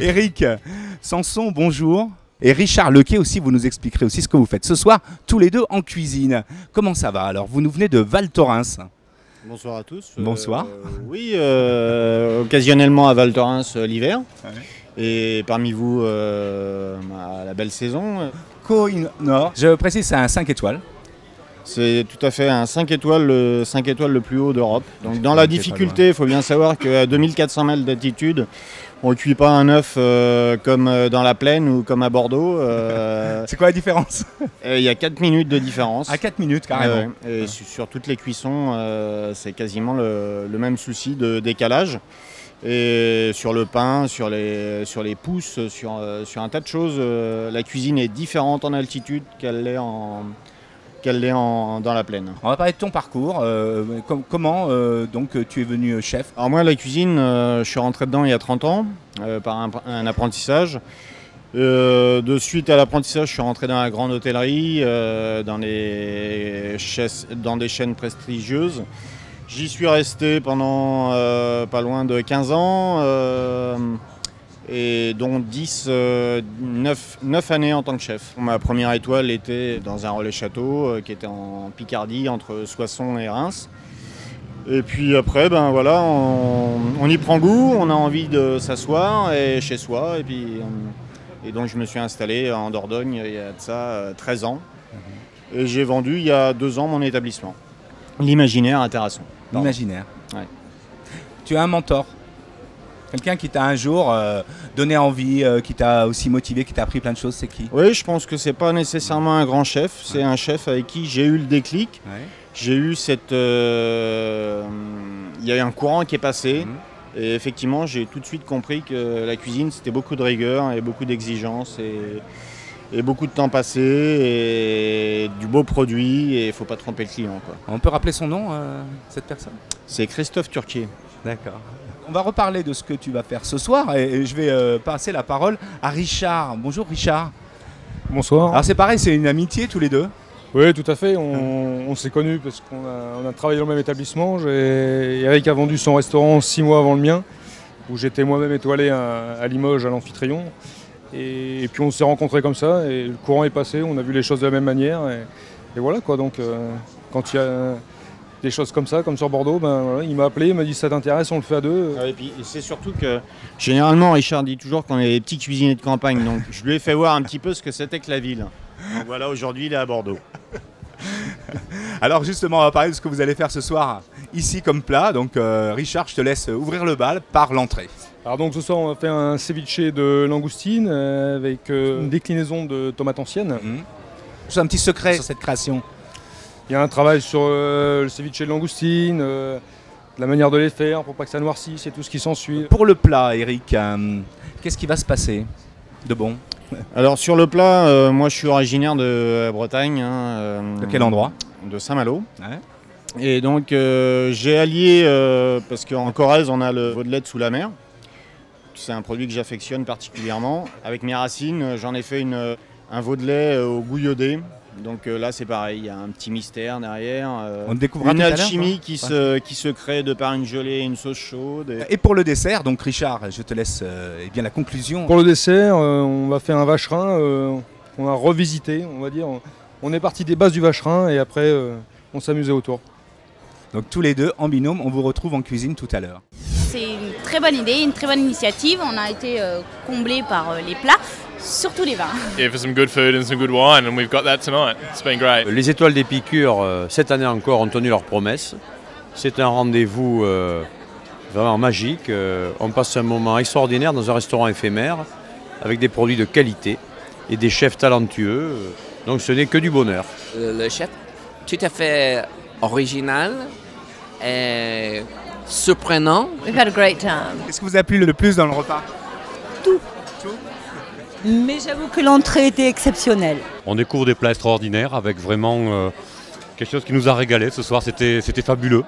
Eric Sanson, bonjour. Et Richard Lequet aussi, vous nous expliquerez aussi ce que vous faites ce soir, tous les deux en cuisine. Comment ça va alors? Vous nous venez de Val Thorens. Bonsoir à tous. Bonsoir. Oui, occasionnellement à Val Thorens l'hiver. Ouais. Et parmi vous, à la belle saison. Koh-i-Noor, je précise, c'est un 5 étoiles. C'est tout à fait un 5 étoiles, le 5 étoiles le plus haut d'Europe. Donc dans la difficulté, il faut bien savoir qu'à 2400 mètres d'altitude, on ne cuit pas un œuf comme dans la plaine ou comme à Bordeaux. C'est quoi la différence? Il y a 4 minutes de différence. À 4 minutes carrément. Et sur toutes les cuissons, c'est quasiment le même souci de décalage. Et sur le pain, sur les pousses, sur un tas de choses, la cuisine est différente en altitude qu'elle l'est dans la plaine. On va parler de ton parcours. Comment donc tu es venu chef? Alors moi, la cuisine, je suis rentré dedans il y a 30 ans par un apprentissage. De suite à l'apprentissage, je suis rentré dans la grande hôtellerie, dans des chaînes prestigieuses. J'y suis resté pendant pas loin de 15 ans, et dont 9 années en tant que chef. Ma première étoile était dans un relais château qui était en Picardie, entre Soissons et Reims. Et puis après, ben voilà, on y prend goût, on a envie de s'asseoir chez soi. Et donc je me suis installé en Dordogne il y a de ça 13 ans. Et j'ai vendu il y a 2 ans mon établissement. L'Imaginaire à Terrasson. L'Imaginaire. Ouais. Tu as un mentor? Quelqu'un qui t'a un jour donné envie, qui t'a aussi motivé, qui t'a appris plein de choses, c'est qui? Oui, je pense que c'est pas nécessairement un grand chef, c'est un chef avec qui j'ai eu le déclic. Ouais. J'ai eu il y a eu un courant qui est passé. Et effectivement, j'ai tout de suite compris que la cuisine, c'était beaucoup de rigueur et beaucoup d'exigence et beaucoup de temps passé et du beau produit, et il ne faut pas tromper le client, quoi. On peut rappeler son nom, cette personne? C'est Christophe Turquier. D'accord. On va reparler de ce que tu vas faire ce soir et je vais passer la parole à Richard. Bonjour Richard. Bonsoir. Alors c'est pareil, c'est une amitié tous les deux? Oui, tout à fait. On s'est connus parce qu'on a travaillé dans le même établissement. Eric a vendu son restaurant 6 mois avant le mien, où j'étais moi-même étoilé à Limoges, à l'Amphitryon. Et puis on s'est rencontrés comme ça, et le courant est passé, on a vu les choses de la même manière. Et voilà quoi, donc quand il y a des choses comme ça, comme sur Bordeaux, ben, voilà, il m'a appelé, il m'a dit ça t'intéresse, on le fait à deux. Et puis c'est surtout que généralement Richard dit toujours qu'on est des petits cuisiniers de campagne, donc je lui ai fait voir un petit peu ce que c'était que la ville. Donc voilà, aujourd'hui il est à Bordeaux. Alors justement, on va parler de ce que vous allez faire ce soir ici comme plat. Donc Richard, je te laisse ouvrir le bal par l'entrée. Alors donc ce soir on va faire un ceviche de langoustine avec une déclinaison de tomates anciennes. C'est un petit secret sur cette création. Il y a un travail sur le ceviche de langoustine, la manière de les faire pour pas que ça noircisse et tout ce qui s'ensuit. Pour le plat, Eric, qu'est-ce qui va se passer de bon? Alors sur le plat, moi je suis originaire de Bretagne. De quel endroit? De Saint-Malo. Ouais. Et donc j'ai allié, parce qu'en Corrèze on a le vaudelette sous la mer. C'est un produit que j'affectionne particulièrement. Avec mes racines, j'en ai fait un vaudelet au goût iodé. Donc là c'est pareil, il y a un petit mystère derrière. On découvrira une tout à l'heure, alchimie qui se crée de par une gelée et une sauce chaude. Et pour le dessert, donc Richard, je te laisse bien la conclusion. Pour le dessert, on va faire un vacherin qu'on a revisité, on va dire. On est parti des bases du vacherin et après on s'amusait autour. Donc tous les deux en binôme, on vous retrouve en cuisine tout à l'heure. C'est une très bonne idée, une très bonne initiative. On a été comblés par les plats, surtout les vins. Yeah, for some good food and some good wine, and we've got that tonight. It's been great. Les étoiles d'Épicure, cette année encore, ont tenu leurs promesses. C'est un rendez-vous vraiment magique. On passe un moment extraordinaire dans un restaurant éphémère avec des produits de qualité et des chefs talentueux. Donc ce n'est que du bonheur. Le chef, tout à fait original et surprenant. We've had a great time. Qu'est-ce qui vous a plu le plus dans le repas? Tout. Mais j'avoue que l'entrée était exceptionnelle. On découvre des plats extraordinaires avec vraiment quelque chose qui nous a régalé ce soir, c'était fabuleux.